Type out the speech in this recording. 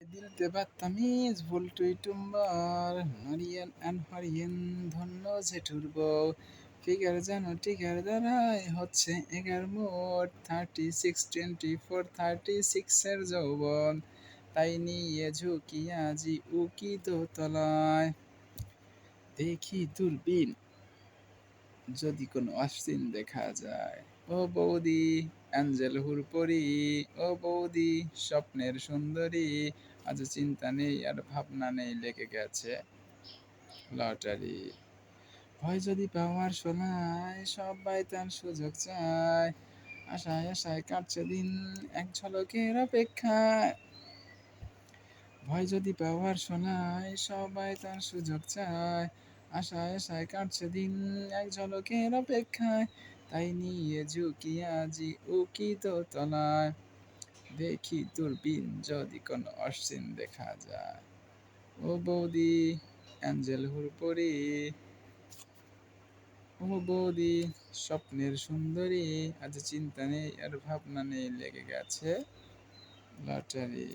দিলতে বাত্তামিজ ভুলটুই টুম্বার নরিয়ান and হরিয়েন ধন্য জেঠুর বউ ফিগার যেন টিগার দ্বারাই হচ্ছে 11 মোট 36, 24, 36 যৌবন তাই নিয়ে ঝুঁকি আজি উকি দোতলায় দেখি দূরবীন যদি কোনো অশ্বিন দেখা যায় ও বৌদি অ্যাঞ্জেল হুরপরি ও বৌদি স্বপ্নের সুন্দরী আজ চিন্তা নেই আর ভাবনা নেই লেগে গেছে লটারি ভয় যদি পাওয়ার শোনায় সবাই তার সুযোগ চায় আশায় আশায় কাটছে দিন এক ঝলকের অপেক্ষায় ভয় যদি পাওয়ার শোনায় সবাই তার সুযোগ চায় আশায় আশায় কাটছে দিন এক ঝলকের অপেক্ষায় তাই নিয়ে ঝুঁকি আজি উকি দোতলায় দেখি দূরবীন যদি কোনো অশ্বিন দেখা যায় ও বৌদি অ্যাঞ্জেল হুরপরি ও বৌদি স্বপ্নের সুন্দরী আজ চিন্তা নেই আর ভাবনা নেই লেগে গেছে লটারি